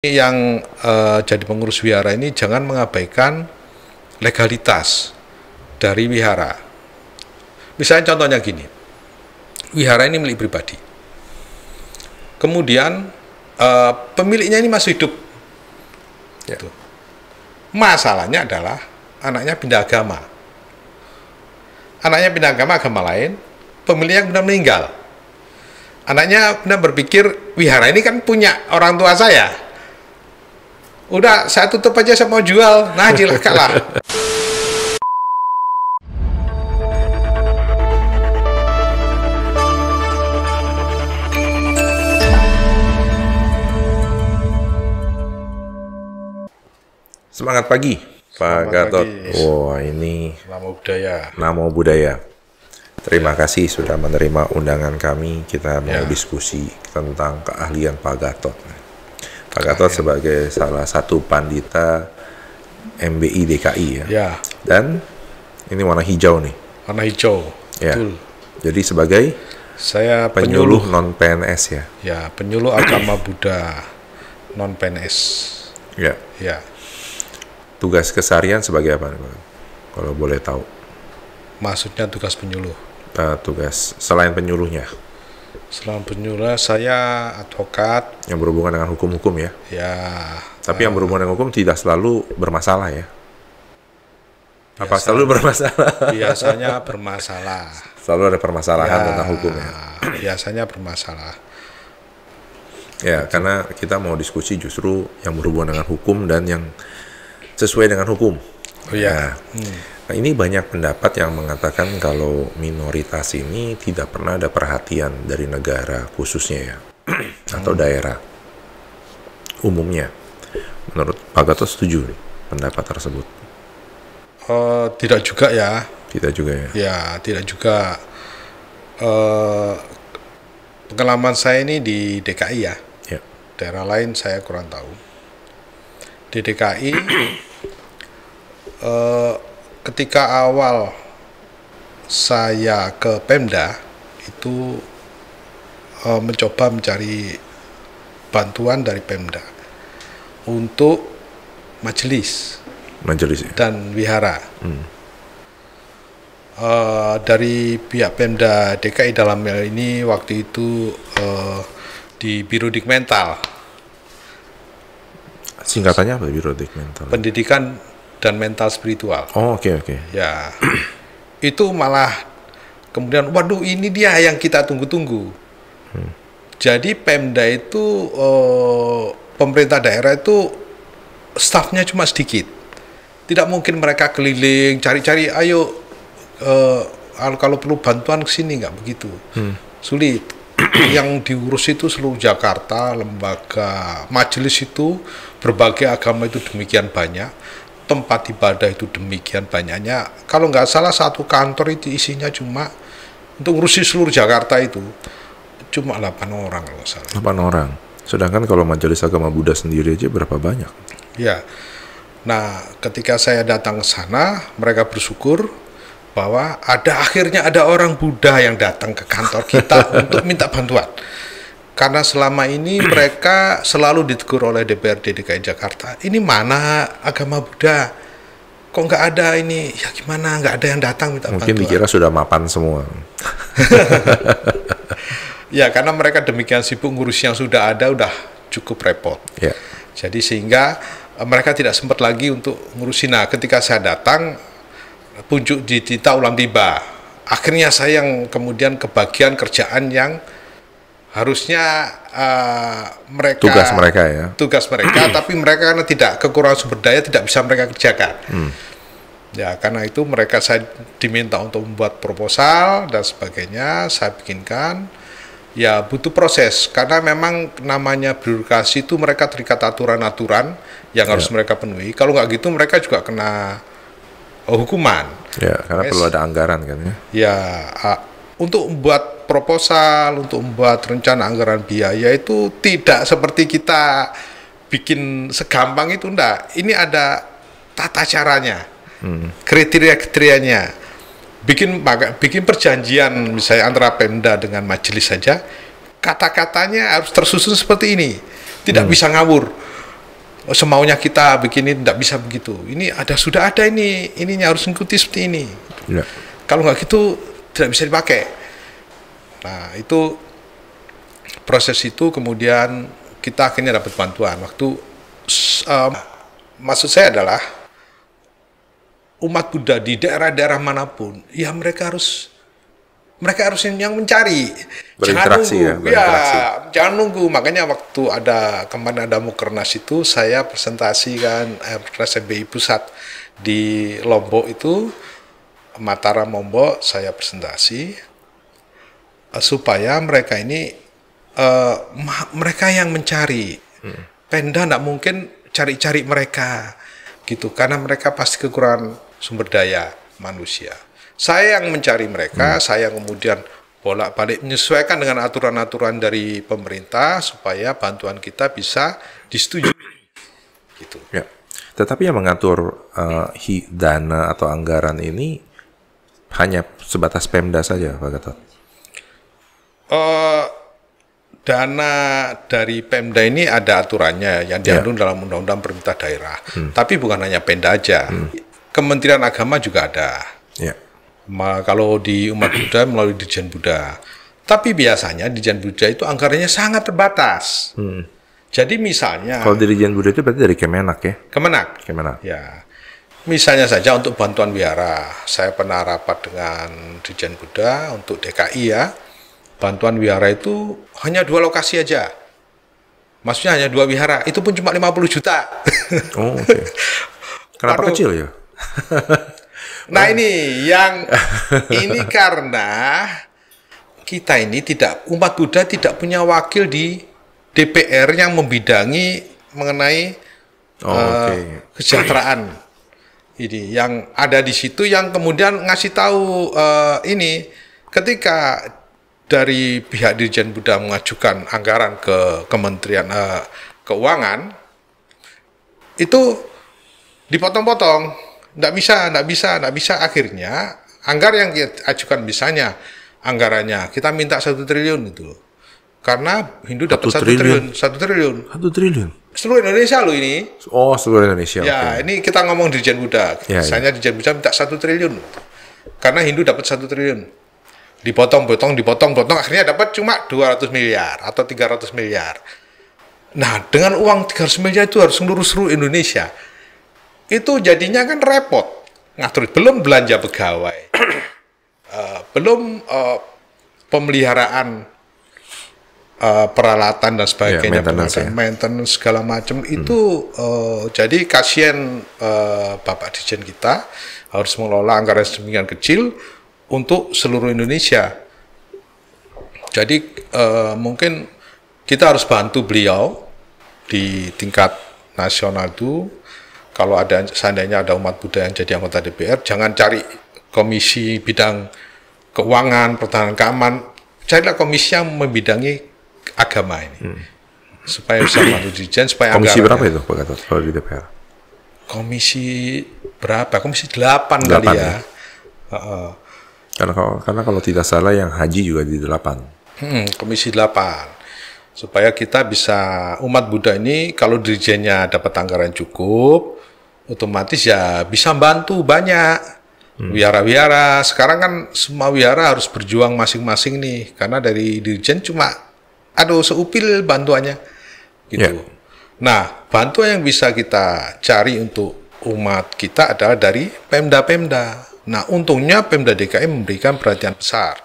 Yang jadi pengurus wihara ini jangan mengabaikan legalitas dari wihara. Misalnya contohnya gini, wihara ini milik pribadi. Kemudian pemiliknya ini masih hidup. Ya. Masalahnya adalah anaknya pindah agama. Anaknya pindah agama lain, pemiliknya kemudian meninggal. Anaknya kemudian berpikir, wihara ini kan punya orang tua saya. Udah, saya tutup aja, saya mau jual. Nah, silakanlah. Semangat pagi, Pak Gatot. Pagi. Wah, ini Namo Buddhaya. Namo Buddhaya. Terima kasih sudah menerima undangan kami. Kita mau Ya. diskusi tentang keahlian Pak Gatot. Pak Gatot sebagai salah satu pandita MBI DKI ya. Ya, Dan ini warna hijau nih. warna hijau. Ya. Betul. Jadi sebagai Saya penyuluh non PNS ya. Ya, penyuluh agama Buddha non PNS. Ya. Ya, Tugas keseharian sebagai apa nih, Pak? Kalau boleh tahu. maksudnya tugas penyuluh. Tugas selain penyuluhnya Selama penyuluh saya advokat. yang berhubungan dengan hukum-hukum ya. Ya, Tapi yang berhubungan dengan hukum tidak selalu bermasalah ya. Apa Biasa- selalu bermasalah? biasanya bermasalah. Selalu ada permasalahan tentang hukum ya. Biasanya bermasalah. Ya, karena kita mau diskusi justru yang berhubungan dengan hukum dan yang sesuai dengan hukum. Oh ya. Nah, ini banyak pendapat yang mengatakan kalau minoritas ini tidak pernah ada perhatian dari negara khususnya ya, atau daerah umumnya. Menurut Pak Gatot setuju nih pendapat tersebut? Tidak juga ya. Tidak juga ya. Ya, tidak juga. Pengalaman saya ini di DKI ya. Ya. Daerah lain saya kurang tahu. Di DKI, ketika awal saya ke Pemda, itu mencoba mencari bantuan dari Pemda untuk majelis Majelis ya. dan wihara. Dari pihak Pemda DKI dalam hal ini waktu itu di Biro Dikmental, Singkatannya apa Biro Dikmental? Pendidikan dan Mental Spiritual. Oh, oke. Ya, itu malah kemudian, waduh ini dia yang kita tunggu-tunggu. Jadi Pemda itu, pemerintah daerah itu stafnya cuma sedikit. Tidak mungkin mereka keliling cari-cari, ayo kalau perlu bantuan ke sini, nggak begitu. Sulit. Yang diurus itu seluruh Jakarta, lembaga majelis itu berbagai agama itu demikian banyak, tempat ibadah itu demikian banyaknya. Kalau nggak salah satu kantor itu isinya cuma untuk ngurusi seluruh Jakarta itu cuma 8 orang kalau nggak salah. 8 orang. Sedangkan kalau Majelis Agama Buddha sendiri aja berapa banyak? Ya. Nah, ketika saya datang ke sana, mereka bersyukur bahwa akhirnya ada orang Buddha yang datang ke kantor kita untuk minta bantuan. Karena selama ini mereka selalu ditegur oleh DPRD DKI Jakarta. Ini mana agama Buddha? Kok nggak ada ini? Ya gimana? Nggak ada yang datang minta Mungkin bantuan. dikira sudah mapan semua. Ya, karena mereka demikian sibuk ngurus yang sudah ada, udah cukup repot. Ya. Jadi sehingga mereka tidak sempat lagi untuk ngurusin. Nah, ketika saya datang, puncuk di Tita Ulam Tiba. Akhirnya saya yang kemudian kebagian kerjaan yang harusnya mereka tugas mereka, tapi mereka karena tidak kekurangan sumber daya tidak bisa mereka kerjakan. Ya, karena itu saya diminta untuk membuat proposal dan sebagainya, saya bikinkan. Ya, butuh proses karena memang namanya birokrasi itu mereka terikat aturan-aturan yang harus mereka penuhi. Kalau nggak gitu mereka juga kena hukuman. Ya, karena perlu ada anggaran kan ya. Ya, untuk membuat proposal, untuk membuat rencana anggaran biaya itu tidak seperti kita bikin segampang itu, enggak. Ini ada tata caranya, kriteria-kriterianya. Bikin perjanjian misalnya antara Pemda dengan majelis saja, kata-katanya harus tersusun seperti ini, tidak bisa ngawur. semaunya kita begini, tidak bisa begitu. Ini sudah ada ininya harus mengikuti seperti ini. Ya. Kalau nggak gitu tidak bisa dipakai. Nah itu proses itu kemudian kita akhirnya dapat bantuan. Maksud saya adalah umat Buddha di daerah-daerah manapun, ya mereka harus yang mencari, jangan nunggu, jangan nunggu. Makanya waktu kemarin ada Mukernas itu, saya presentasikan SMBI pusat di Lombok itu, Mataram Lombok, saya presentasi supaya mereka ini mereka yang mencari. Pemda tidak mungkin cari-cari mereka gitu, karena mereka pasti kekurangan sumber daya manusia. Saya yang mencari mereka, saya kemudian bolak-balik menyesuaikan dengan aturan-aturan dari pemerintah supaya bantuan kita bisa disetujui. Gitu. Ya. Tetapi yang mengatur dana atau anggaran ini hanya sebatas Pemda saja, Pak Gatot? Dana dari Pemda ini ada aturannya yang diatur dalam Undang-Undang Pemerintah Daerah. Tapi bukan hanya Pemda aja. Kementerian Agama juga ada. Ya. Kalau di umat Buddha melalui Dirjen Buddha. Tapi biasanya Dirjen Buddha itu anggarannya sangat terbatas. Jadi misalnya... Kalau Dirjen Buddha itu berarti dari Kemenak ya? Kemenak. Ya. Misalnya saja untuk bantuan wihara. Saya pernah rapat dengan Dirjen Buddha untuk DKI ya. Bantuan wihara itu hanya 2 lokasi aja. Maksudnya hanya 2 wihara. Itu pun cuma 50 juta. Oh, oke. Okay. Kenapa kecil ya? Nah ini karena kita ini umat Buddha tidak punya wakil di DPR yang membidangi mengenai kesejahteraan ini, yang ada di situ yang kemudian ngasih tahu ini ketika dari pihak Dirjen Buddha mengajukan anggaran ke Kementerian Keuangan itu dipotong-potong. Nggak bisa. Akhirnya anggaran yang kita ajukan misalnya anggarannya kita minta 1 triliun itu, karena Hindu dapat 1 triliun. 1 triliun. Seluruh Indonesia loh ini. Oh, seluruh Indonesia. Ya, ini kita ngomong Dirjen Buddha. Misalnya Dirjen Buddha minta 1 triliun, karena Hindu dapat 1 triliun. Dipotong, akhirnya dapat cuma 200 miliar atau 300 miliar. Nah, dengan uang 300 miliar itu harus seluruh Indonesia. Itu jadinya kan repot ngatur, belum belanja pegawai, belum pemeliharaan peralatan dan sebagainya, maintenance segala macam itu. Jadi kasihan Bapak Dirjen kita harus mengelola anggaran sedemikian kecil untuk seluruh Indonesia. Jadi mungkin kita harus bantu beliau di tingkat nasional itu. Kalau seandainya ada umat Buddha yang jadi anggota DPR, jangan cari komisi bidang keuangan, pertahanan, keamanan, carilah komisi yang membidangi agama ini, supaya bisa bantu Dirjen, supaya komisi berapa itu Pak Gatot kalau di DPR? Komisi berapa? Komisi 8 kali ya. Karena kalau tidak salah yang haji juga di 8. Komisi 8. Supaya kita bisa, umat Buddha ini kalau dirjennya dapat anggaran cukup, otomatis ya bisa bantu banyak wihara-wihara. Sekarang kan semua wihara harus berjuang masing-masing nih, karena dari dirjen cuma seupil bantuannya gitu. Nah, bantuan yang bisa kita cari untuk umat kita adalah dari Pemda-Pemda. Nah, untungnya Pemda DKI memberikan perhatian besar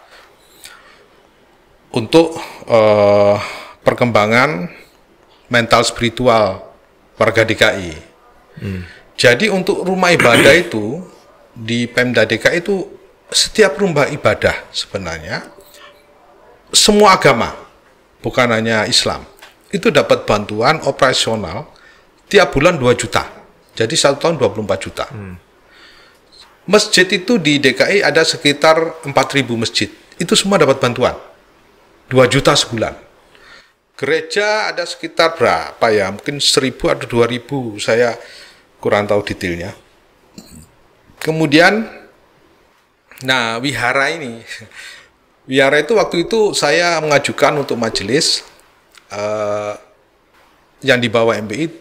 untuk perkembangan mental spiritual warga DKI. Jadi untuk rumah ibadah itu di Pemda DKI itu, setiap rumah ibadah sebenarnya semua agama, bukan hanya Islam, itu dapat bantuan operasional tiap bulan 2 juta. Jadi 1 tahun 24 juta. Masjid itu di DKI ada sekitar 4.000 masjid. Itu semua dapat bantuan 2 juta sebulan. Gereja ada sekitar berapa ya? Mungkin 1.000 atau 2.000, saya kurang tahu detailnya. Kemudian, nah wihara ini, wihara itu waktu itu saya mengajukan untuk majelis yang di bawah MBI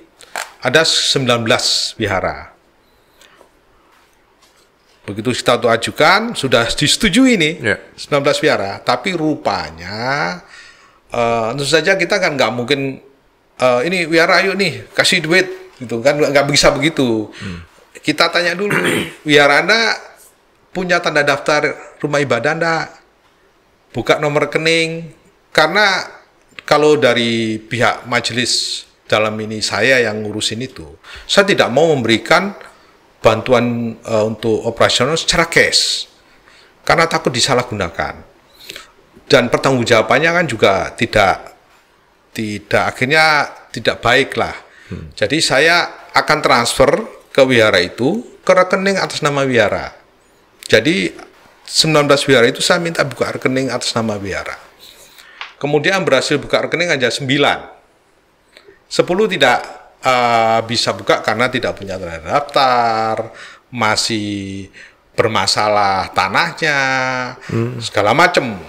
ada 19 wihara. Begitu kita untuk ajukan, sudah disetujui nih, 19 wihara. Tapi rupanya, tentu saja kita kan nggak mungkin, ini wihara ayo nih, kasih duit, gitu kan, nggak bisa begitu. Kita tanya dulu, wihara Anda punya tanda daftar rumah ibadah enggak? Buka nomor rekening. Karena kalau dari pihak majelis dalam ini saya yang ngurusin itu, saya tidak mau memberikan bantuan untuk operasional secara cash karena takut disalahgunakan, dan pertanggungjawabannya kan juga tidak akhirnya tidak baik lah. Jadi saya akan transfer ke wihara itu ke rekening atas nama wihara. Jadi 19 wihara itu saya minta buka rekening atas nama wihara. Kemudian berhasil buka rekening aja 9. 10 tidak bisa buka karena tidak punya tanda daftar, masih bermasalah tanahnya, segala macam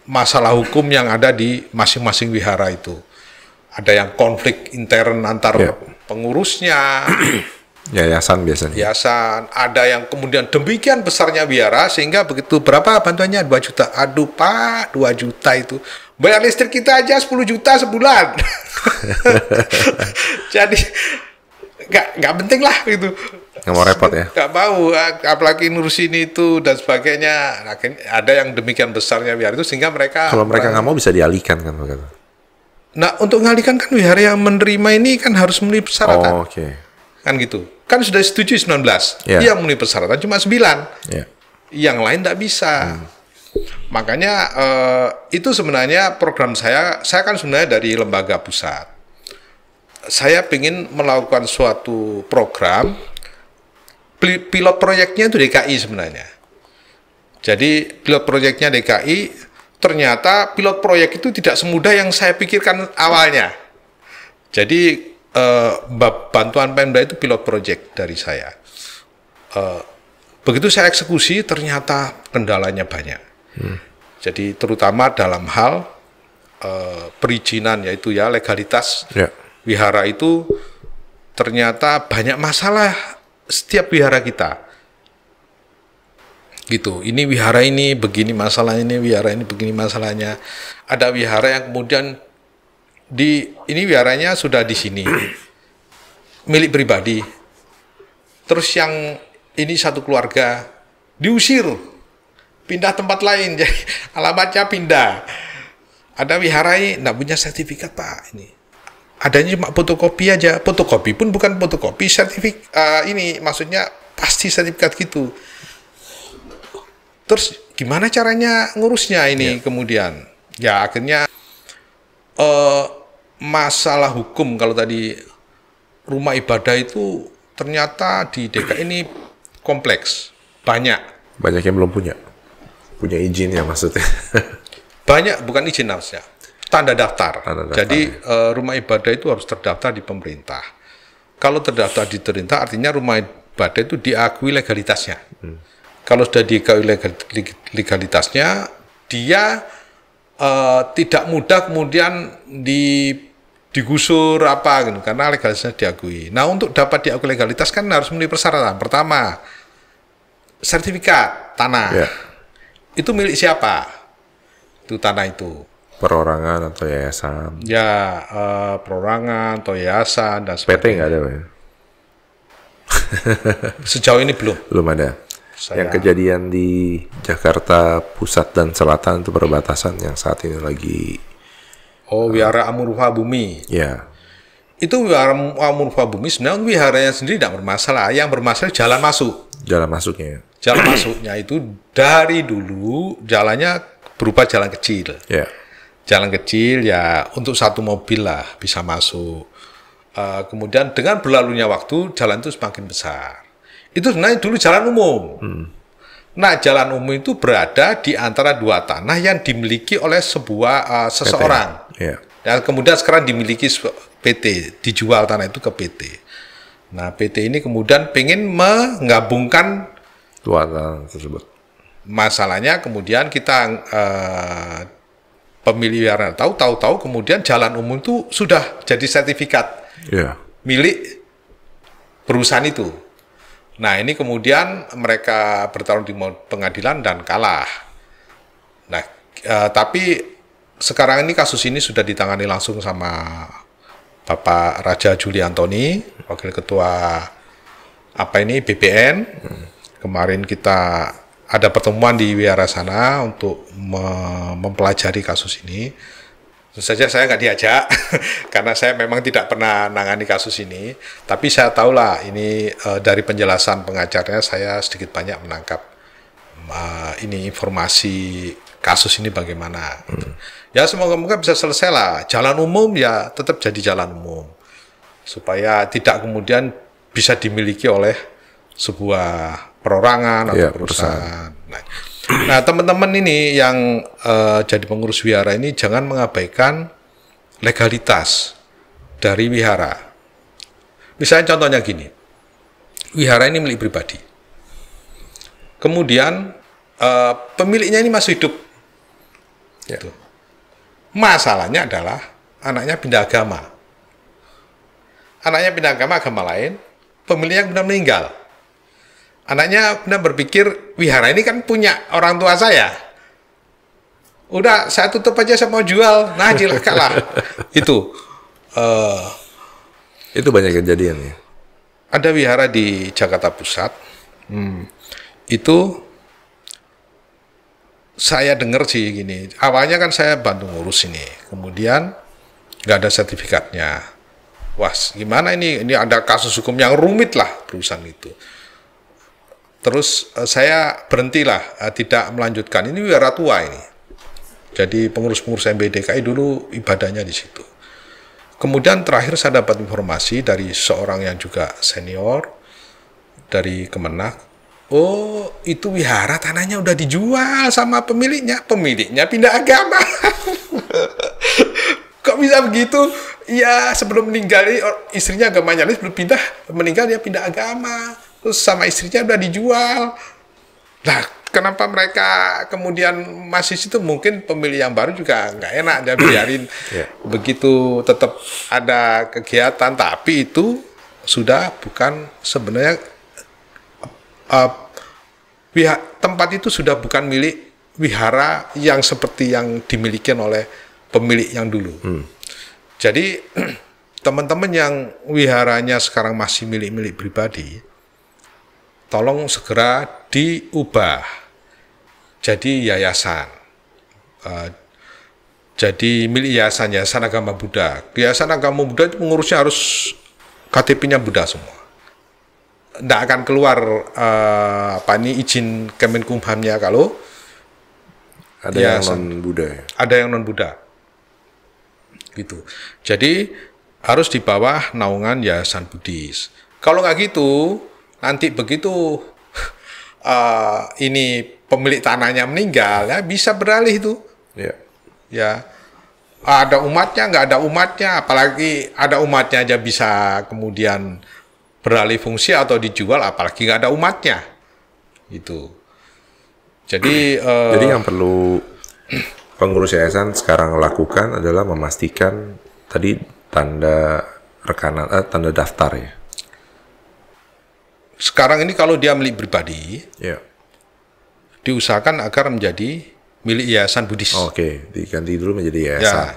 masalah hukum yang ada di masing-masing wihara itu. Ada yang konflik intern antar pengurusnya, yayasan biasanya. Yayasan, ada yang kemudian demikian besarnya wihara sehingga begitu berapa bantuannya 2 juta. Aduh Pak, 2 juta itu. Bayar listrik kita aja 10 juta sebulan. Jadi nggak penting lah gitu. Nggak mau repot ya? Nggak mau, apalagi ngurusin itu dan sebagainya. Nah, ada yang demikian besarnya wihara itu sehingga mereka. Kalau mereka nggak mau bisa dialihkan kan? Nah untuk mengalihkan kan wihara yang menerima ini kan harus memenuhi persyaratan. Oh, oke. Kan gitu. Kan sudah setuju 19. Dia memenuhi persyaratan cuma 9. Yang lain nggak bisa. Makanya itu sebenarnya program saya kan sebenarnya dari lembaga pusat. Saya ingin melakukan suatu program, pilot proyeknya itu DKI sebenarnya. Jadi pilot proyeknya DKI, ternyata pilot proyek itu tidak semudah yang saya pikirkan awalnya. Jadi bantuan Pemda itu pilot proyek dari saya. Begitu saya eksekusi, ternyata kendalanya banyak. Jadi terutama dalam hal perizinan, yaitu ya legalitas wihara itu ternyata banyak masalah setiap wihara kita. Gitu. Ini wihara ini begini masalah ini, wihara ini begini masalahnya. Ada wihara yang kemudian ini wiharanya sudah di sini milik pribadi. Terus yang ini satu keluarga diusir, pindah tempat lain, jadi alamatnya pindah. Ada wihara ini nggak punya sertifikat Pak, ini adanya cuma fotokopi aja, fotokopi pun bukan fotokopi sertifikat, ini maksudnya pasti sertifikat gitu. Terus gimana caranya ngurusnya ini kemudian? Ya akhirnya masalah hukum, kalau tadi rumah ibadah itu ternyata di DKI ini kompleks, banyak yang belum punya izin ya maksudnya. Banyak, bukan izin harusnya, tanda daftar. Jadi rumah ibadah itu harus terdaftar di pemerintah. Kalau terdaftar di pemerintah artinya rumah ibadah itu diakui legalitasnya. Kalau sudah diakui legalitasnya, dia tidak mudah kemudian digusur apa gitu, karena legalitasnya diakui. Nah untuk dapat diakui legalitas kan harus memenuhi persyaratan. Pertama, sertifikat tanah. Itu milik siapa? Itu tanah itu. Perorangan atau yayasan? Ya, perorangan atau yayasan dan sebagainya. PT nggak ada, Pak? Sejauh ini belum. Belum ada. Yang kejadian di Jakarta Pusat dan Selatan itu perbatasan yang saat ini lagi. Oh, wihara Amurfa Bumi. Ya. Itu wihara Amurfa Bumi sebenarnya wiharanya sendiri tidak bermasalah. Yang bermasalah jalan masuk. Jalan masuknya. Jalan masuknya itu dari dulu jalannya berupa jalan kecil. Jalan kecil ya untuk satu mobil lah bisa masuk. Kemudian dengan berlalunya waktu jalan itu semakin besar. Itu sebenarnya dulu jalan umum. Nah jalan umum itu berada di antara dua tanah yang dimiliki oleh seseorang. Dan kemudian sekarang dimiliki PT, dijual tanah itu ke PT. Nah PT ini kemudian pengen menggabungkan dua tanah tersebut. Masalahnya kemudian kita pemilik wilayah tahu kemudian jalan umum itu sudah jadi sertifikat milik perusahaan itu. Nah, ini kemudian mereka bertarung di pengadilan dan kalah. Nah, tapi sekarang ini kasus ini sudah ditangani langsung sama Bapak Raja Juli Antoni, Wakil Ketua BPN. Kemarin kita ada pertemuan di wihara sana untuk mempelajari kasus ini. Tentu saja saya nggak diajak karena saya memang tidak pernah nangani kasus ini. Tapi saya tahulah ini dari penjelasan pengacaranya saya sedikit banyak menangkap ini informasi kasus ini bagaimana. Ya semoga-moga bisa selesai lah. Jalan umum ya tetap jadi jalan umum supaya tidak kemudian bisa dimiliki oleh sebuah perorangan atau perusahaan. Nah, teman-teman ini yang jadi pengurus wihara ini jangan mengabaikan legalitas dari wihara. Misalnya contohnya gini, wihara ini milik pribadi. Kemudian pemiliknya ini masih hidup. Gitu. Masalahnya adalah anaknya pindah agama. Anaknya pindah agama lain, pemiliknya kemudian meninggal. Anaknya benar berpikir, wihara ini kan punya orang tua saya. Udah, saya tutup aja, saya mau jual. Nah, silakanlah. Itu banyak kejadian ya. Ada wihara di Jakarta Pusat. Itu saya dengar sih gini. Awalnya kan saya bantu ngurus ini. Kemudian nggak ada sertifikatnya. Wah, gimana ini? Ini ada kasus hukum yang rumit lah perusahaan itu. Terus saya berhentilah, tidak melanjutkan. Ini wihara tua ini. Jadi pengurus-pengurus MBDKI dulu ibadahnya di situ. Kemudian terakhir saya dapat informasi dari seorang yang juga senior dari Kemenak. Oh, itu wihara tanahnya udah dijual sama pemiliknya. Pemiliknya pindah agama. Kok bisa begitu? Ya sebelum meninggal istrinya agamanya sebelum meninggal dia pindah agama. Terus sama istrinya udah dijual. Nah, kenapa mereka kemudian masih situ? Mungkin pemilik yang baru juga nggak enak, dia biarin begitu tetap ada kegiatan, tapi itu sudah bukan sebenarnya tempat itu sudah bukan milik wihara yang seperti yang dimiliki oleh pemilik yang dulu. Jadi teman-teman yang wiharanya sekarang masih milik pribadi, tolong segera diubah jadi yayasan. Jadi milik yayasan agama Buddha. Yayasan agama Buddha itu pengurusnya harus KTP-nya Buddha semua. Tidak akan keluar izin Kemenkumhamnya kalau ada yang non Buddha. Ada yang non Buddha. Gitu. Jadi harus di bawah naungan yayasan Buddhis. Kalau nggak gitu, nanti begitu ini pemilik tanahnya meninggal, ya bisa beralih itu. Ya, ada umatnya, nggak ada umatnya, apalagi ada umatnya aja bisa kemudian beralih fungsi atau dijual, apalagi nggak ada umatnya. Itu. Jadi yang perlu pengurus yayasan sekarang lakukan adalah memastikan tadi tanda rekanan, tanda daftar ya. Sekarang ini kalau dia milik pribadi, diusahakan agar menjadi milik yayasan Buddhis. Oke, diganti dulu menjadi yayasan.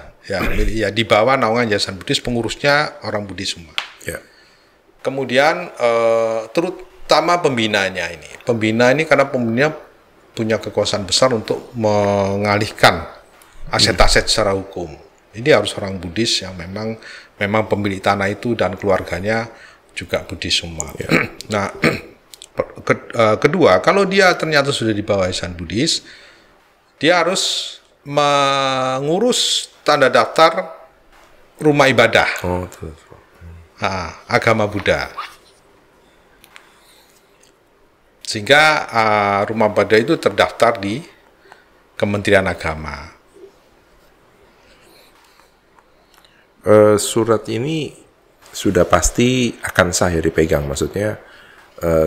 Ya, di bawah naungan yayasan Buddhis, pengurusnya orang Buddhis semua. Kemudian terutama pembinanya ini. Pembina ini karena pembina punya kekuasaan besar untuk mengalihkan aset-aset secara hukum. Ini harus orang Buddhis yang memang pemilik tanah itu dan keluarganya juga Buddhis semua. Nah, kedua, kalau dia ternyata sudah di bawah yayasan Buddhis, dia harus mengurus tanda daftar rumah ibadah agama Buddha. Sehingga rumah ibadah itu terdaftar di Kementerian Agama. Surat ini sudah pasti akan sah ya dipegang, maksudnya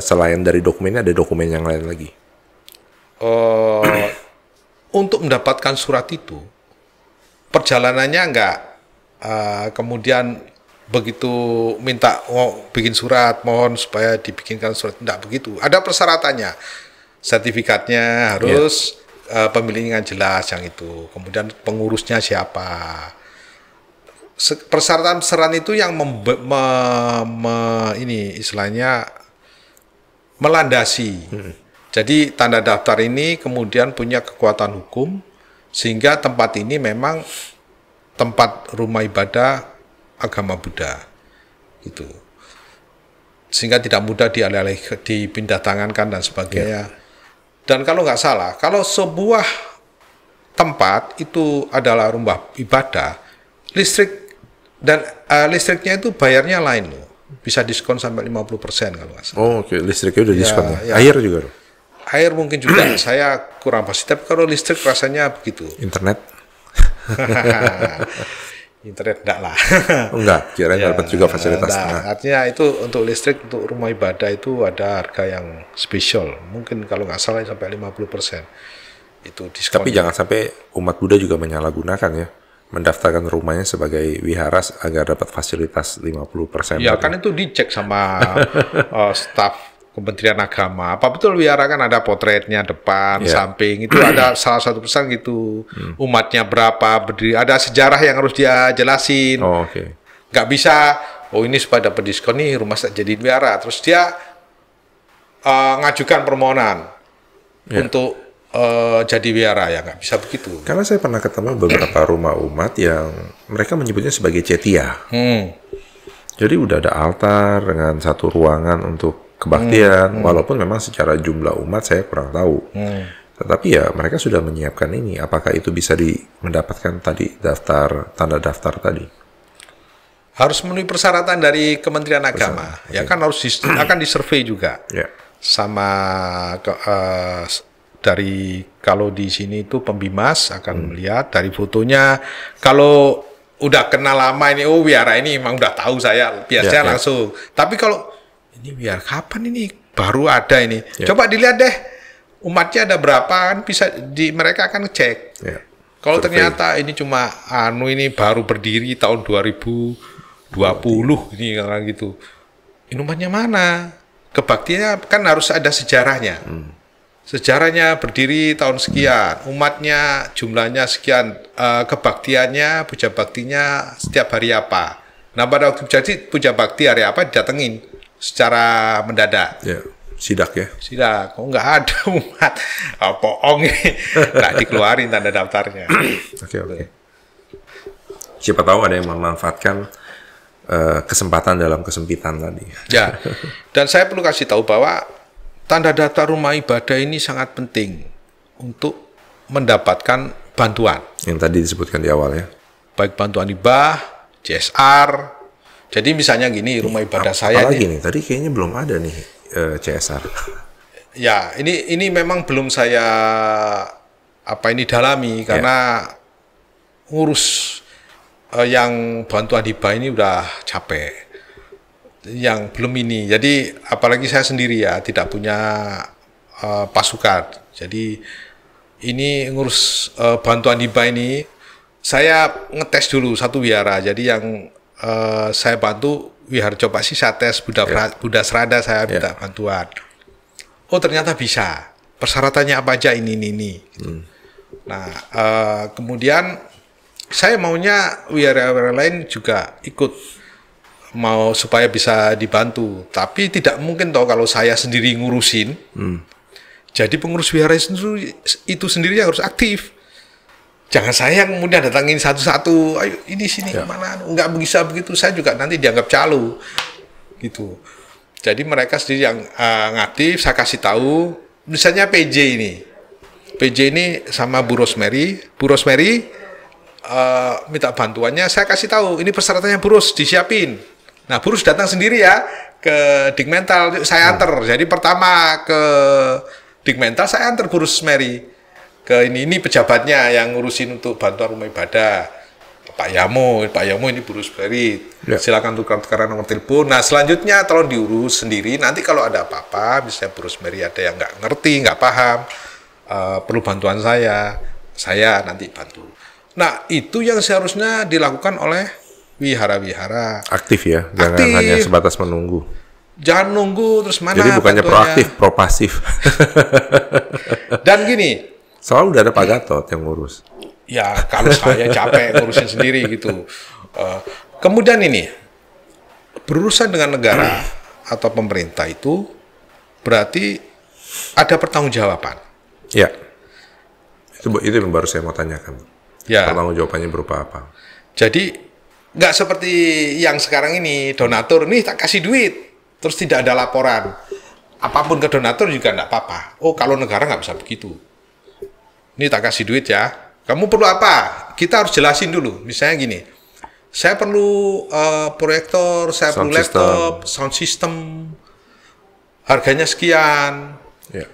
selain dari dokumennya ada dokumen yang lain lagi. Untuk mendapatkan surat itu perjalanannya enggak kemudian begitu minta bikin surat, mohon supaya dibikinkan surat, tidak begitu. Ada persyaratannya, sertifikatnya harus pemiliknya jelas yang itu. Kemudian pengurusnya siapa. Persyaratan itu yang ini istilahnya melandasi. Jadi tanda daftar ini kemudian punya kekuatan hukum sehingga tempat ini memang tempat rumah ibadah agama Buddha gitu, sehingga tidak mudah dialih-alih, dipindah tangankan dan sebagainya. Dan kalau nggak salah, kalau sebuah tempat itu adalah rumah ibadah, listrik dan listriknya itu bayarnya lain loh, bisa diskon sampai 50% kalau nggak salah. Oh oke, listriknya udah diskon ya. Air juga loh. Air mungkin juga, saya kurang pasti, tapi kalau listrik rasanya begitu. Internet? Internet enggak lah. Enggak, kira-kira dapat juga fasilitas. Artinya itu untuk listrik untuk rumah ibadah itu ada harga yang spesial. Mungkin kalau nggak salah sampai 50% itu diskon. Tapi jangan sampai umat Buddha juga menyalahgunakan ya, mendaftarkan rumahnya sebagai wihara agar dapat fasilitas 50%. Ya kan itu dicek sama staf Kementerian Agama. Apa betul wihara kan ada potretnya depan, samping, itu ada salah satu pesan gitu. Umatnya berapa, berdiri, ada sejarah yang harus dia jelasin. Oh, oke. Nggak bisa, oh ini supaya dapat diskon nih rumah saya jadi wihara. Terus dia ngajukan permohonan untuk jadi wihara, ya nggak bisa begitu. Karena saya pernah ketemu beberapa rumah umat yang mereka menyebutnya sebagai cetia. Jadi udah ada altar dengan satu ruangan untuk kebaktian, walaupun memang secara jumlah umat saya kurang tahu. Tetapi ya mereka sudah menyiapkan ini. Apakah itu bisa mendapatkan tadi tanda daftar tadi? Harus memenuhi persyaratan dari Kementerian Agama. Ya kan harus akan disurvei juga. Sama dari kalau di sini itu Pembimas akan melihat dari fotonya. Kalau udah kenal lama ini, oh wihara ini memang udah tahu saya, biasanya langsung. Tapi kalau ini biar kapan ini baru ada ini, coba dilihat deh umatnya ada berapa, kan bisa mereka akan ngecek. Kalau ternyata ini cuma ini baru berdiri tahun 2020 ini kayak gitu, ini umatnya mana? Kebaktiannya kan harus ada sejarahnya. Sejarahnya berdiri tahun sekian, umatnya jumlahnya sekian, kebaktiannya, puja baktinya setiap hari apa. Nah pada waktu jadi puja bakti hari apa didatengin secara mendadak. Sidak ya? Sidak. Kok nggak ada umat? Bohong ini. Nggak dikeluarin tanda daftarnya. Oke. Siapa tahu ada yang memanfaatkan kesempatan dalam kesempitan tadi. Ya. Dan saya perlu kasih tahu bahwa tanda daftar rumah ibadah ini sangat penting untuk mendapatkan bantuan. Yang tadi disebutkan di awal ya? Baik bantuan hibah, CSR. Jadi misalnya gini, rumah ibadah saya apalagi nih, tadi kayaknya belum ada nih CSR. Ya, ini memang belum saya dalami karena ngurus yang bantuan hibah ini udah capek. Yang belum ini. Jadi apalagi saya sendiri ya, tidak punya pasukan. Jadi ini ngurus bantuan hibah ini saya ngetes dulu satu wihara. Jadi yang saya bantu wihara coba sih saya tes Buddha Srada, saya minta bantuan. Oh ternyata bisa. Persyaratannya apa aja ini. Nah kemudian saya maunya wihara lain juga ikut mau supaya bisa dibantu. Tapi tidak mungkin toh kalau saya sendiri ngurusin. Jadi pengurus wihara itu sendiri yang harus aktif. Jangan saya kemudian datangin satu-satu, ayo ini sini kemana, nggak bisa begitu, saya juga nanti dianggap calo, gitu. Jadi mereka sendiri yang ngaktif, saya kasih tahu, misalnya PJ ini sama Bu Rosemary minta bantuannya, saya kasih tahu, ini persyaratannya Bu Ros, disiapin. Nah Bu Ros datang sendiri ya ke Dikmental, saya antar. Jadi pertama ke Dikmental, saya antar Bu Rosemary. Ke ini pejabatnya yang ngurusin untuk bantuan rumah ibadah, Pak Yamo ini Bu Rosemary, silakan tukar-tukaran nomor telepon. Nah selanjutnya tolong diurus sendiri, nanti kalau ada apa-apa, misalnya Bu Rosemary ada yang nggak ngerti, nggak paham, perlu bantuan saya nanti bantu. Nah itu yang seharusnya dilakukan oleh wihara-wihara. Aktif ya, jangan Aktif. hanya sebatas menunggu. Jangan nunggu terus mana. Jadi bukannya bantuannya. proaktif, propasif. Dan gini, Soalnya udah ada Pak Gatot yang ngurus. ya kalau saya capek ngurusin sendiri gitu. Kemudian ini, berurusan dengan negara atau pemerintah itu berarti ada pertanggungjawaban. Ya, itu yang baru saya mau tanyakan. Ya. Pertanggung jawabannya berupa apa? Jadi nggak seperti yang sekarang ini, donatur nih tak kasih duit terus tidak ada laporan. Apapun ke donatur juga nggak apa-apa. Oh, kalau negara nggak bisa begitu. Ini tak kasih duit ya. Kamu perlu apa? Kita harus jelasin dulu. Misalnya gini, saya perlu proyektor, saya perlu Sound laptop, sound system, harganya sekian. Ya.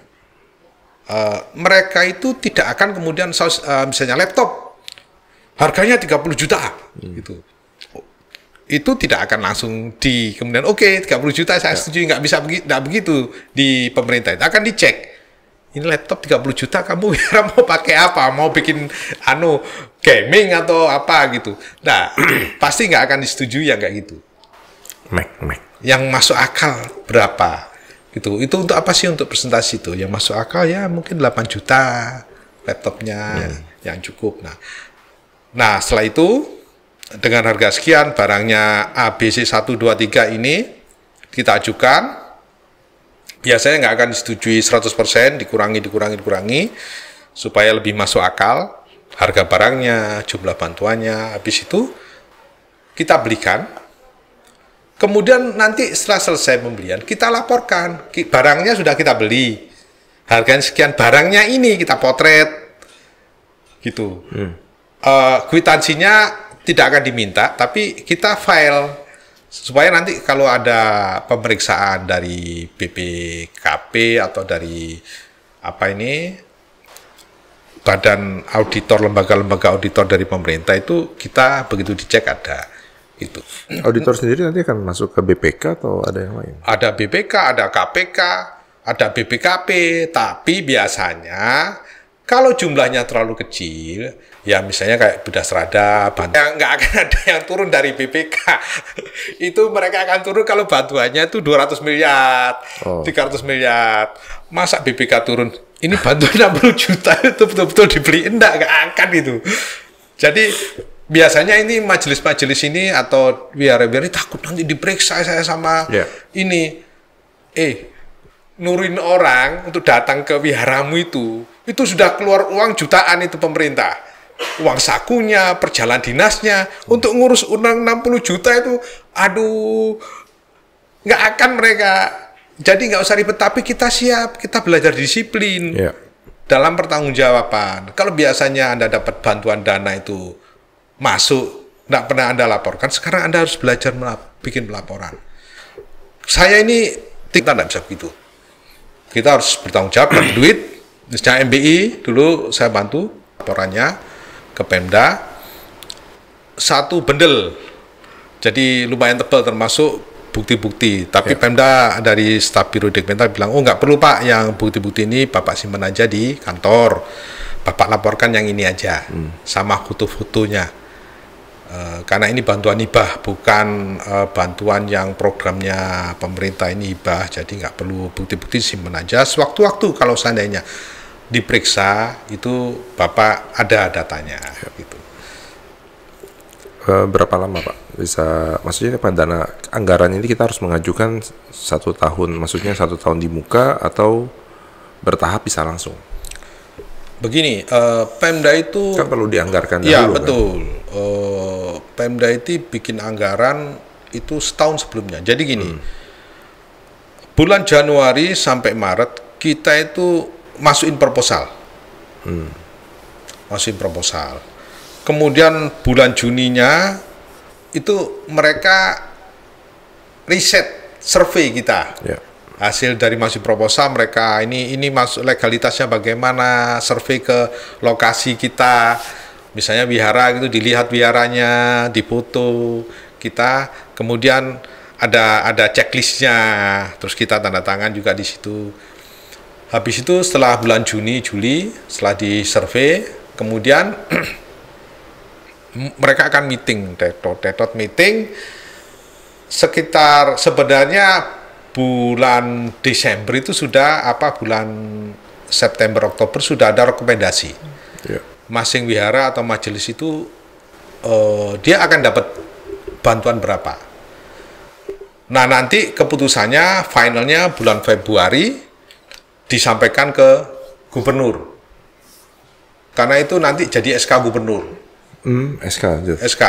Mereka itu tidak akan kemudian misalnya laptop harganya 30 juta gitu. Itu tidak akan langsung kemudian oke, 30 juta saya setuju, nggak begitu di pemerintah. Itu akan dicek. Ini laptop 30 juta kamu mau pakai apa? Mau bikin gaming atau apa gitu. Nah, pasti nggak akan disetujui yang kayak gitu. Mac. Yang masuk akal berapa? Gitu. Itu untuk apa sih, untuk presentasi itu? Yang masuk akal ya mungkin 8 juta laptopnya yang cukup. Nah, setelah itu dengan harga sekian barangnya ABC 1 2 3 ini kita ajukan. Biasanya nggak akan disetujui 100%, dikurangi supaya lebih masuk akal harga barangnya, jumlah bantuannya. Habis itu kita belikan. Kemudian nanti setelah selesai pembelian, kita laporkan. Barangnya sudah kita beli. Harganya sekian, barangnya ini kita potret. Gitu. Kwitansinya tidak akan diminta, tapi kita file. Supaya nanti kalau ada pemeriksaan dari BPKP atau dari badan auditor, lembaga-lembaga auditor dari pemerintah itu, kita begitu dicek ada. Gitu. Auditor sendiri nanti akan masuk ke BPK atau ada yang lain? Ada BPK, ada KPK, ada BPKP, tapi biasanya kalau jumlahnya terlalu kecil, ya misalnya kayak bedah serada, nggak akan ada yang turun dari BPK. Itu mereka akan turun kalau bantuannya itu 200 miliar, 300 miliar. Masa BPK turun? Ini bantuan 60 juta itu betul-betul dibeli? Nggak akan itu. Jadi biasanya ini majelis-majelis ini atau wihara-wihara takut nanti diperiksa saya sama ini. Nurin orang untuk datang ke wiharamu itu sudah keluar uang jutaan itu pemerintah. Uang sakunya, perjalanan dinasnya, untuk ngurus undang 60 juta itu, aduh, nggak akan mereka. Jadi nggak usah ribet, tapi kita siap, kita belajar disiplin dalam pertanggungjawaban. Kalau biasanya Anda dapat bantuan dana itu masuk, nggak pernah Anda laporkan, sekarang Anda harus belajar bikin laporan. Saya ini, kita nggak bisa begitu. Kita harus bertanggung jawab dengan duit. Misalnya MBI, dulu saya bantu laporannya ke Pemda. 1 bendel. Jadi lumayan tebal termasuk bukti-bukti. Tapi Pemda dari staf Biro Dikmentan bilang, oh nggak perlu Pak, yang bukti-bukti ini Bapak simpan aja di kantor. Bapak laporkan yang ini aja. Sama foto-fotonya. Karena ini bantuan hibah, bukan bantuan yang programnya pemerintah, ini hibah, jadi nggak perlu bukti-bukti, simpan aja. Sewaktu-waktu kalau seandainya diperiksa itu Bapak ada datanya. Gitu. Berapa lama Pak bisa, maksudnya dana anggaran ini kita harus mengajukan 1 tahun, maksudnya 1 tahun di muka atau bertahap bisa langsung? Begini, Pemda itu kan perlu dianggarkan dulu. Ya betul. Pemda itu bikin anggaran itu setahun sebelumnya. Jadi gini, bulan Januari sampai Maret kita itu masukin proposal. Masukin proposal. Kemudian bulan Juninya itu mereka riset, survei kita. Hasil dari masuk proposal mereka ini masuk legalitasnya bagaimana, survei ke lokasi kita, misalnya wihara gitu, dilihat wiharanya, difoto kita, kemudian ada checklistnya, terus kita tanda tangan juga di situ. Habis itu setelah bulan Juni Juli setelah disurvei, kemudian mereka akan meeting, tetot meeting sekitar sebenarnya bulan Desember itu sudah bulan September Oktober sudah ada rekomendasi. Masing wihara atau majelis itu dia akan dapat bantuan berapa. Nah, nanti keputusannya finalnya bulan Februari disampaikan ke gubernur. Karena itu nanti jadi SK gubernur. SK.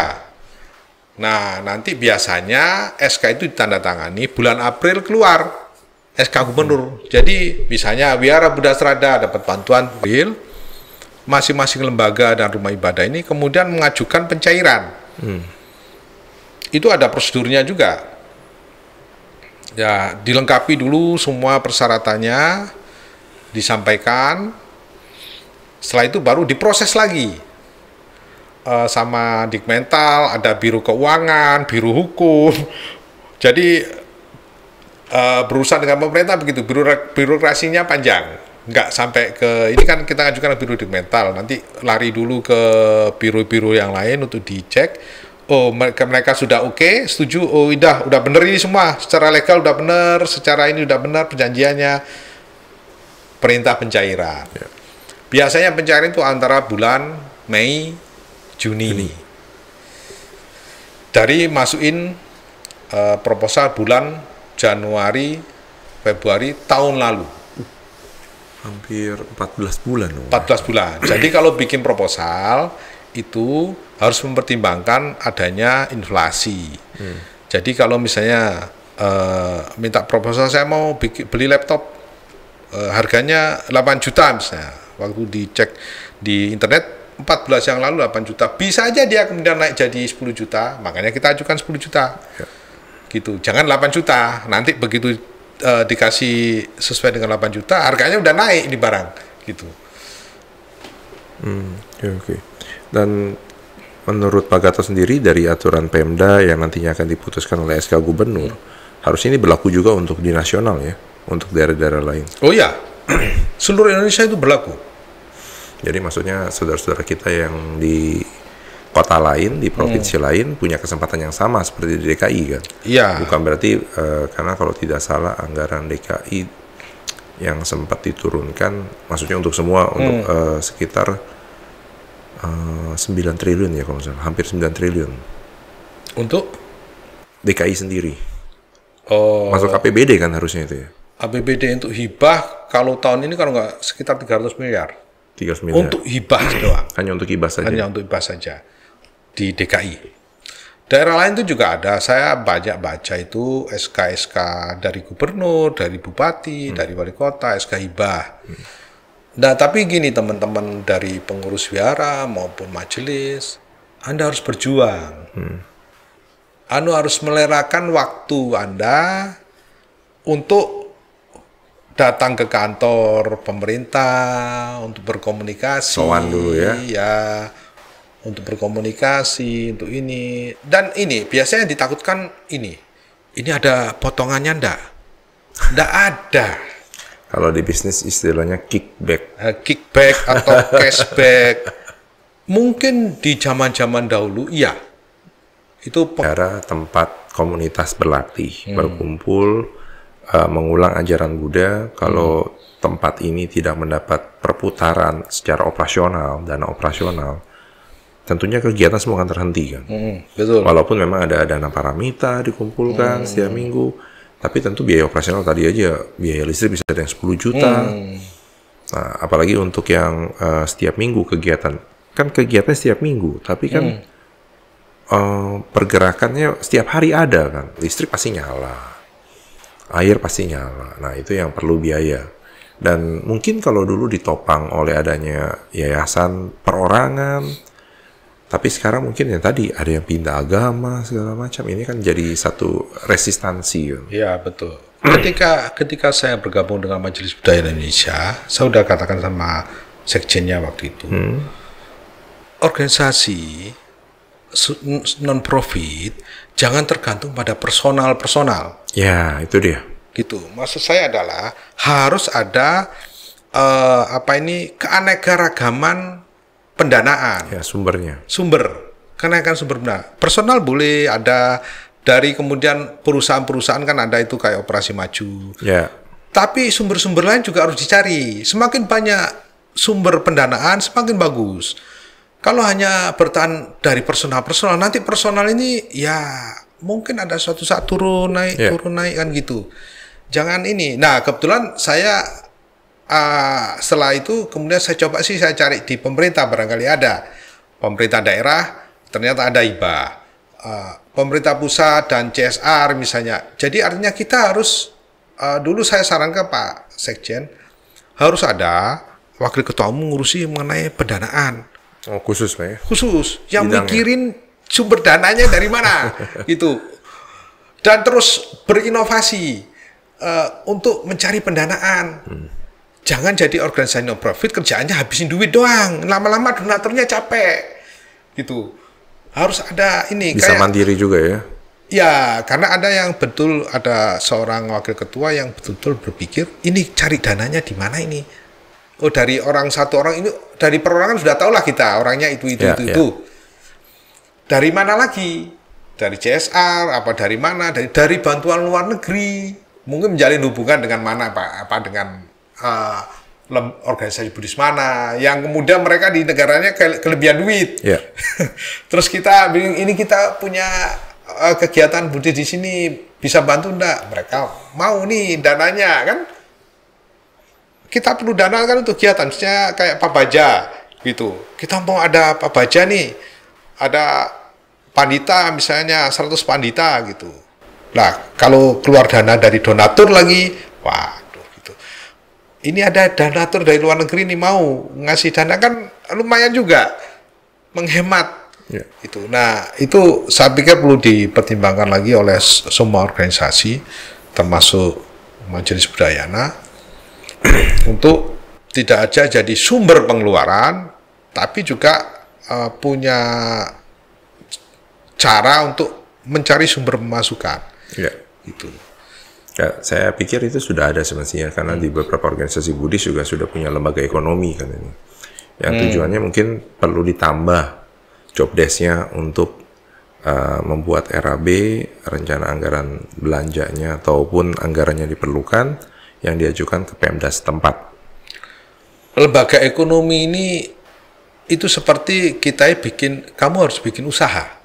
Nah, nanti biasanya SK itu ditandatangani bulan April keluar SK gubernur. Jadi misalnya Wihara Buddha Strada dapat bantuan April, masing-masing lembaga dan rumah ibadah ini kemudian mengajukan pencairan. Itu ada prosedurnya juga. Ya, dilengkapi dulu semua persyaratannya, disampaikan. Setelah itu baru diproses lagi sama Dikmental, ada Biro Keuangan, Biro Hukum. Jadi berurusan dengan pemerintah begitu, birokrasinya panjang. Nggak sampai ke, ini kan kita ajukan ke Biro Dikmental, nanti lari dulu ke biro-biro yang lain untuk dicek. Oh, mereka sudah oke, setuju, oh udah bener ini semua, secara legal udah bener, secara ini udah bener perjanjiannya, perintah pencairan. Biasanya pencairan itu antara bulan Mei, Juni. Dari masukin proposal bulan Januari, Februari tahun lalu. Hampir 14 bulan. 14 bulan. Jadi kalau bikin proposal itu harus mempertimbangkan adanya inflasi. Jadi kalau misalnya minta proposal, saya mau beli laptop harganya 8 juta misalnya. Waktu dicek di internet 14 yang lalu 8 juta. Bisa aja dia kemudian naik jadi 10 juta. Makanya kita ajukan 10 juta. Gitu. Jangan 8 juta. Nanti begitu dikasih sesuai dengan 8 juta, harganya udah naik di barang. Gitu. Oke. Dan menurut Pak Gatot sendiri dari aturan Pemda yang nantinya akan diputuskan oleh SK Gubernur, harusnya ini berlaku juga untuk di nasional ya, untuk daerah-daerah lain. Oh iya, seluruh Indonesia itu berlaku. Jadi maksudnya saudara-saudara kita yang di kota lain, di provinsi lain punya kesempatan yang sama seperti di DKI kan? Iya. Bukan berarti karena kalau tidak salah anggaran DKI yang sempat diturunkan, maksudnya untuk semua untuk sekitar 9 triliun ya kalau misalnya, hampir 9 triliun. Untuk DKI sendiri. Oh. Masuk APBD kan harusnya itu ya. APBD untuk hibah kalau tahun ini kalau nggak sekitar 300 miliar. 300 miliar. Untuk hibah doang. Hanya untuk hibah saja. Hanya untuk hibah saja di DKI. Daerah lain itu juga ada. Saya banyak baca itu SK-SK dari gubernur, dari bupati, dari wali kota, SK hibah. Nah, tapi gini teman-teman dari pengurus wihara maupun majelis, Anda harus berjuang. Anda harus melerakan waktu Anda untuk datang ke kantor pemerintah untuk berkomunikasi. Sowan dulu ya. Ya, untuk berkomunikasi, untuk ini. Dan ini, biasanya ditakutkan ini ada potongannya enggak? Enggak ada. Kalau di bisnis istilahnya kickback. Kickback atau cashback. Mungkin di zaman-zaman dahulu, iya. Itu Cara tempat komunitas berlatih, berkumpul, mengulang ajaran Buddha. Kalau tempat ini tidak mendapat perputaran secara operasional, dana operasional, tentunya kegiatan semua akan terhenti kan. Betul. Walaupun memang ada dana paramita dikumpulkan setiap minggu, tapi tentu biaya operasional tadi aja, biaya listrik bisa ada yang 10 juta. Nah, apalagi untuk yang setiap minggu kegiatan. Kan kegiatan setiap minggu, tapi kan pergerakannya setiap hari ada kan. Listrik pasti nyala, air pasti nyala. Nah, itu yang perlu biaya. Dan mungkin kalau dulu ditopang oleh adanya yayasan perorangan, tapi sekarang mungkin yang tadi ada yang pindah agama segala macam, ini kan jadi satu resistansi kan. Iya, betul. Ketika saya bergabung dengan Majelis Budaya Indonesia, saya sudah katakan sama sekjennya waktu itu, organisasi non-profit jangan tergantung pada personal. Ya, itu dia. Gitu. Maksud saya adalah harus ada keanekaragaman pendanaan. Ya, sumbernya. Sumber. kenaikan sumber dana. Personal boleh ada, dari kemudian perusahaan-perusahaan kan ada itu kayak Operasi Maju. Ya. Tapi sumber-sumber lain juga harus dicari. Semakin banyak sumber pendanaan, semakin bagus. Kalau hanya bertahan dari personal, nanti personal ini ya mungkin ada suatu saat turun naik kan gitu. Jangan ini. Nah, kebetulan saya setelah itu kemudian saya coba sih saya cari di pemerintah, barangkali ada. Pemerintah daerah ternyata ada hibah. Pemerintah pusat dan CSR misalnya. Jadi artinya kita harus dulu saya sarankan Pak Sekjen harus ada wakil ketua umum ngurusi mengenai pendanaan. Oh, khusus Pak ya? Khusus, yang Bidangnya. mikirin sumber dananya dari mana, gitu. Dan terus berinovasi untuk mencari pendanaan. Jangan jadi organisasi non-profit, kerjaannya habisin duit doang. Lama-lama donaturnya capek, gitu. Harus ada ini. Bisa kayak, mandiri juga ya? Ya, karena ada yang betul, ada seorang wakil ketua yang betul-betul berpikir, ini cari dananya di mana ini? Oh, dari orang satu orang ini, dari perorangan sudah tahu lah kita orangnya itu. Dari mana lagi? Dari CSR apa dari mana? Dari bantuan luar negeri. Mungkin menjalin hubungan dengan mana Pak? Apa dengan organisasi Buddhis mana? Yang kemudian mereka di negaranya kelebihan duit. Ya. Terus kita punya kegiatan Buddhis di sini, bisa bantu enggak? Mereka mau nih dananya kan? Kita perlu dana kan untuk kegiatan, misalnya kayak Pak Baja gitu. Kita mau ada Pak Baja nih, ada pandita misalnya 100 pandita gitu. Nah, kalau keluar dana dari donatur lagi, waduh gitu. Ini ada donatur dari luar negeri nih mau ngasih dana kan lumayan juga menghemat. Itu. Nah, itu saya pikir perlu dipertimbangkan lagi oleh semua organisasi termasuk Majelis Budayana. Untuk tidak aja jadi sumber pengeluaran, tapi juga punya cara untuk mencari sumber pemasukan. Ya. Gitu. Ya, saya pikir itu sudah ada semestinya karena di beberapa organisasi Buddhis juga sudah punya lembaga ekonomi kan ini. Yang tujuannya mungkin perlu ditambah job desk-nya untuk membuat RAB, rencana anggaran belanjanya ataupun anggarannya diperlukan yang diajukan ke Pemda setempat. Lembaga ekonomi ini itu seperti kita kamu harus bikin usaha.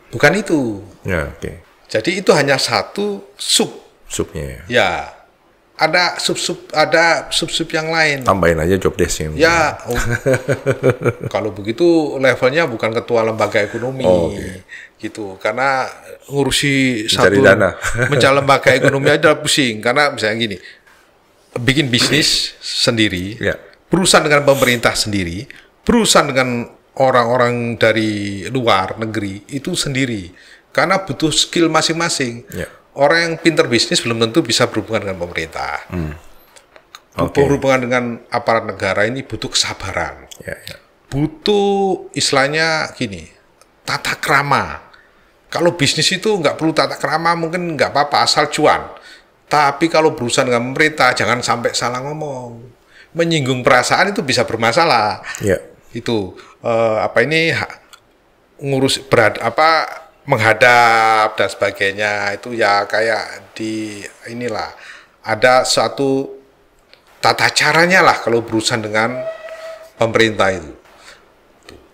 Bukan itu. Ya, oke. Jadi itu hanya satu Subnya ya. Ya. Ada sub-sub yang lain. Tambahin aja job desk-nya. Ya. Kalau begitu levelnya bukan ketua lembaga ekonomi. Gitu. Karena ngurusi mencari satu dana. mencari lembaga ekonomi aja pusing. Karena misalnya gini, bikin bisnis sendiri, berurusan dengan pemerintah sendiri, berurusan dengan orang-orang dari luar negeri itu sendiri, karena butuh skill masing-masing. Orang yang pinter bisnis belum tentu bisa berhubungan dengan pemerintah. Berhubungan dengan aparat negara ini butuh kesabaran, butuh istilahnya gini, tata krama. Kalau bisnis itu nggak perlu tata krama, mungkin nggak apa-apa asal cuan. Tapi kalau berurusan dengan pemerintah, jangan sampai salah ngomong. Menyinggung perasaan itu bisa bermasalah. Itu menghadap dan sebagainya itu ya kayak ada suatu tata caranya lah kalau berurusan dengan pemerintah itu.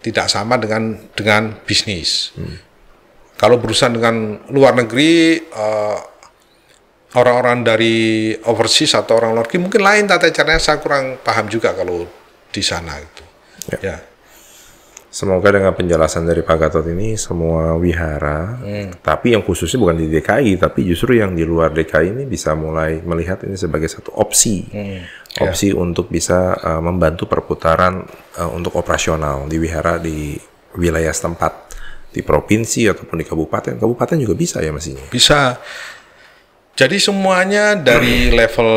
Tidak sama dengan bisnis. Kalau berurusan dengan luar negeri, orang-orang dari overseas atau orang luar negeri mungkin lain tata caranya, saya kurang paham juga kalau di sana itu. Semoga dengan penjelasan dari Pak Gatot ini semua wihara, tapi yang khususnya bukan di DKI, tapi justru yang di luar DKI ini bisa mulai melihat ini sebagai satu opsi, untuk bisa membantu perputaran untuk operasional di wihara di wilayah setempat, di provinsi ataupun di kabupaten. Kabupaten juga bisa ya mestinya? Bisa. Jadi semuanya dari level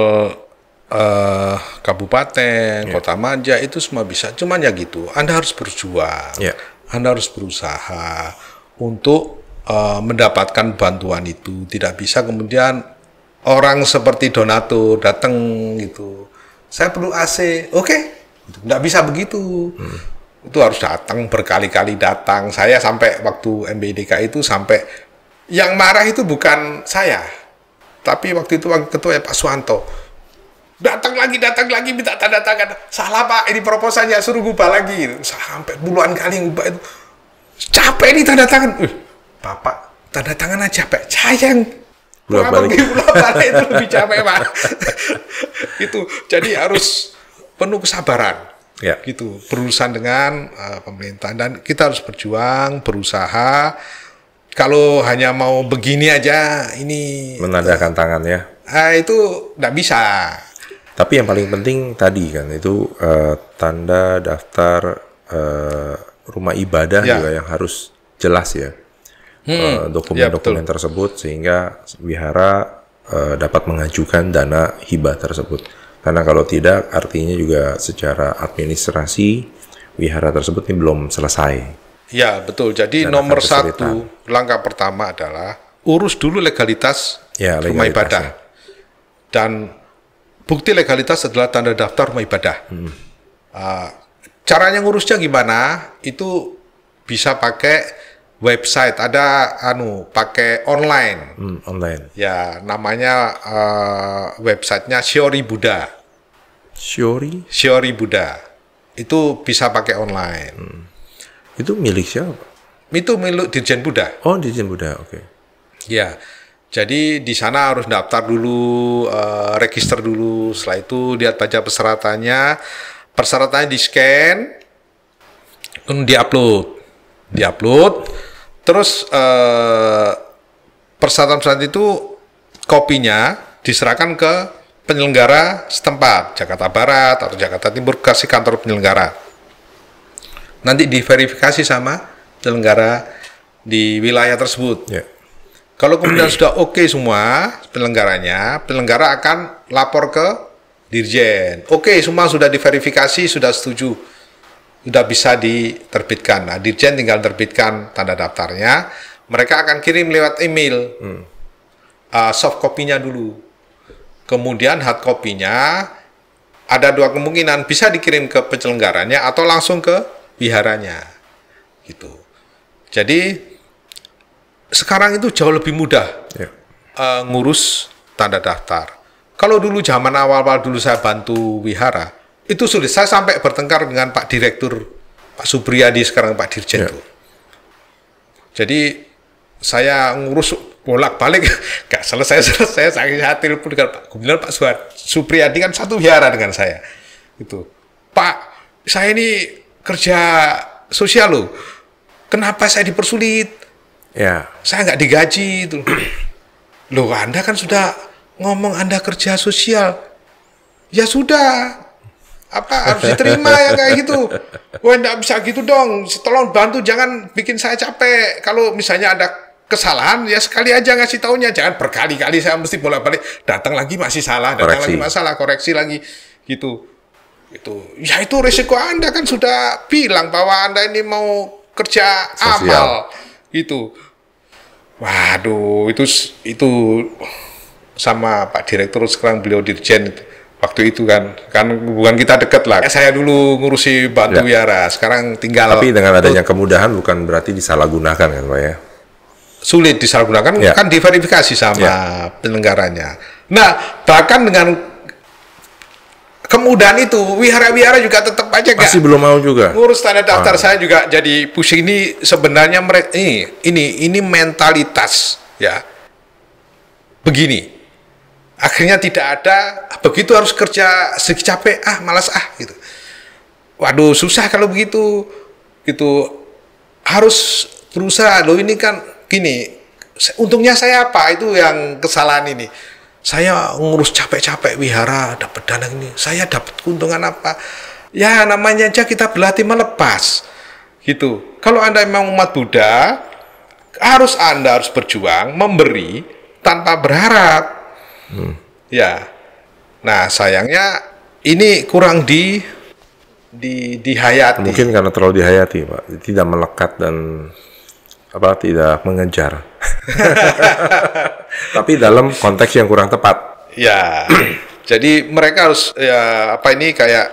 kabupaten, kota maja itu semua bisa. Cuman ya gitu, Anda harus berjuang, Anda harus berusaha untuk mendapatkan bantuan itu. Tidak bisa kemudian orang seperti donatur datang gitu. Saya perlu AC, oke? Nggak bisa begitu. itu harus datang, berkali-kali datang. Saya sampai waktu MBIDK itu sampai yang marah itu bukan saya, tapi waktu itu wakil ketua ya Pak Suwanto. Datang lagi minta tanda tangan. Salah Pak, ini proposalnya, suruh ngubah lagi. Sampai puluhan kali ngubah itu. Capek ini tanda tangan. Bapak, tanda tangan aja Pak. Sayang. Bolak-balik itu lebih capek Pak. Itu. Jadi harus penuh kesabaran. Ya. Gitu. Berurusan dengan pemerintahan, dan kita harus berjuang, berusaha. Kalau hanya mau begini aja, ini menandakan tangan ya. Itu nggak bisa. Tapi yang paling penting tadi kan itu tanda daftar rumah ibadah juga yang harus jelas ya. Dokumen-dokumen tersebut sehingga wihara dapat mengajukan dana hibah tersebut. Karena kalau tidak artinya juga secara administrasi wihara tersebut ini belum selesai. Ya betul. Jadi nomor satu, langkah pertama adalah urus dulu legalitas rumah ibadah. Dan bukti legalitas adalah tanda daftar rumah ibadah. Caranya ngurusnya gimana? Itu bisa pakai website. Ada pakai online. Online. Ya namanya websitenya Shiori Buddha. Shiori Buddha. Itu bisa pakai online. Itu milik siapa? Itu milik Dirjen Buddha. Oh, Dirjen Buddha, oke. Ya, jadi di sana harus daftar dulu, register dulu. Setelah itu lihat baca persyaratannya. Persyaratannya di-scan, kemudian diupload. Terus persyaratan-persyaratan itu kopinya diserahkan ke penyelenggara setempat, Jakarta Barat atau Jakarta Timur, kasih kantor penyelenggara. Nanti diverifikasi sama penyelenggara di wilayah tersebut. Yeah. Kalau kemudian sudah oke semua penyelenggara akan lapor ke Dirjen. Oke, semua sudah diverifikasi, sudah setuju, sudah bisa diterbitkan. Nah, Dirjen tinggal terbitkan tanda daftarnya. Mereka akan kirim lewat email soft copy-nya dulu. Kemudian hard copy-nya ada dua kemungkinan, bisa dikirim ke penyelenggaranya atau langsung ke wiharanya, gitu. Jadi sekarang itu jauh lebih mudah ngurus tanda daftar. Kalau dulu zaman awal-awal dulu saya bantu wihara, itu sulit. Saya sampai bertengkar dengan Pak Direktur, Pak Supriyadi, sekarang Pak Dirjen tuh. Jadi saya ngurus bolak-balik, gak selesai. Saya telepon dengan Pak Gubernur, Pak Supriyadi kan satu wihara dengan saya. Gitu. Pak, saya ini kerja sosial loh. Kenapa saya dipersulit? Ya. Saya nggak digaji itu. Loh, Anda kan sudah ngomong Anda kerja sosial. Ya sudah. Apa harus diterima ya kayak gitu? Wah, nggak bisa gitu dong. Tolong bantu, jangan bikin saya capek. Kalau misalnya ada kesalahan, ya sekali aja ngasih taunya. Jangan berkali-kali saya mesti bolak-balik. Datang lagi masih salah, datang lagi masalah, koreksi lagi. Gitu. Ya itu risiko Anda kan sudah bilang bahwa Anda ini mau kerja amal gitu. Waduh, itu sama Pak Direktur, sekarang beliau Dirjen waktu itu kan hubungan kita dekat lah. Saya dulu ngurusi bantu wihara, sekarang tinggal. Tapi dengan adanya kemudahan bukan berarti disalahgunakan kan Pak ya? Sulit disalahgunakan, kan diverifikasi sama penyelenggaranya. Nah, bahkan dengan kemudahan itu, wihara-wihara juga tetap aja masih belum mau juga ngurus tanda daftar. Saya juga jadi pusing. Ini sebenarnya mereka ini mentalitas ya begini. Akhirnya tidak ada, begitu harus kerja segi capek, malas gitu. Waduh, susah kalau begitu. Gitu harus berusaha. Loh, ini kan gini, untungnya saya apa? Itu yang kesalahan ini. Saya ngurus capek-capek wihara, dapat dana ini. Saya dapat keuntungan apa? Ya namanya aja kita berlatih melepas. Gitu. Kalau Anda memang umat Buddha, Anda harus berjuang, memberi tanpa berharap. Ya. Nah, sayangnya ini kurang dihayati. Mungkin karena terlalu dihayati, Pak. Tidak melekat dan tidak mengejar. Tapi dalam konteks yang kurang tepat. Ya. Jadi mereka harus kayak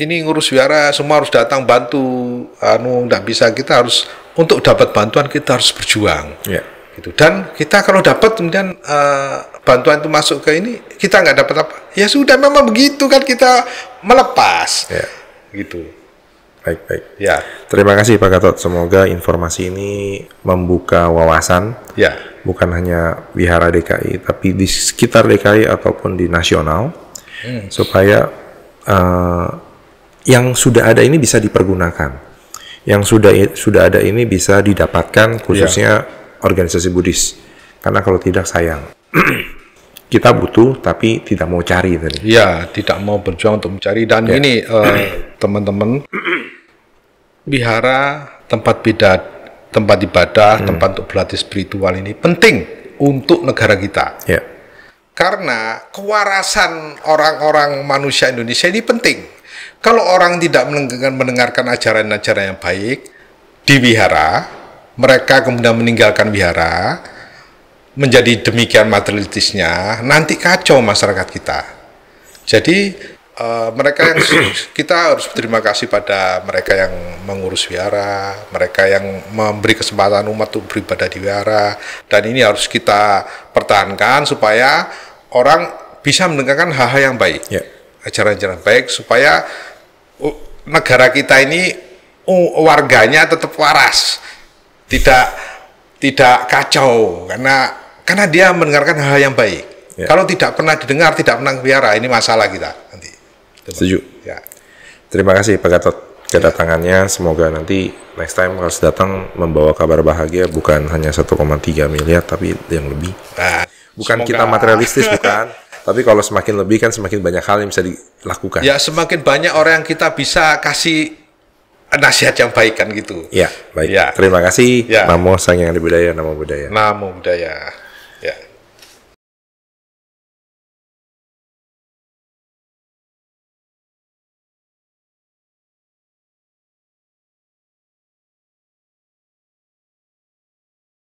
ini ngurus wihara semua harus datang bantu, nggak bisa, kita harus untuk dapat bantuan kita harus berjuang. Ya. Gitu. Dan kita kalau dapat kemudian bantuan itu masuk ke ini, kita nggak dapat apa, ya sudah memang begitu kan, kita melepas. Ya. Gitu. Baik. Ya. Terima kasih Pak Gatot. Semoga informasi ini membuka wawasan. Ya. Bukan hanya wihara DKI, tapi di sekitar DKI ataupun di nasional, supaya yang sudah ada ini bisa dipergunakan, yang sudah ada ini bisa didapatkan, khususnya organisasi Buddhis. Karena kalau tidak sayang. Kita butuh tapi tidak mau cari tadi. Ya, tidak mau berjuang untuk mencari. Dan ini teman-teman, wihara, tempat ibadah, tempat untuk berlatih spiritual ini penting untuk negara kita. Ya. Karena kewarasan orang-orang manusia Indonesia ini penting. Kalau orang tidak mendengarkan ajaran-ajaran yang baik di wihara, mereka kemudian meninggalkan wihara, menjadi demikian materialistisnya, nanti kacau masyarakat kita. Jadi mereka yang kita harus berterima kasih pada mereka yang mengurus wihara, mereka yang memberi kesempatan umat untuk beribadah di wihara, dan ini harus kita pertahankan supaya orang bisa mendengarkan hal-hal yang baik, ajaran-ajaran baik, supaya negara kita ini warganya tetap waras, tidak kacau, karena dia mendengarkan hal yang baik. Kalau tidak pernah didengar, tidak pernah wihara, ini masalah kita nanti. Setuju. Ya. Terima kasih Pak Gatot kedatangannya. Semoga nanti next time harus datang membawa kabar bahagia, bukan hanya 1,3 miliar tapi yang lebih. Bukan semoga. Kita materialistis bukan. Tapi kalau semakin lebih kan semakin banyak hal yang bisa dilakukan. Ya, semakin banyak orang yang kita bisa kasih nasihat yang baik kan gitu. Ya, baik. Ya. Terima kasih. Ya. Namo Sang Hyang Adi Budaya, Namo Buddhaya. Namo Buddhaya.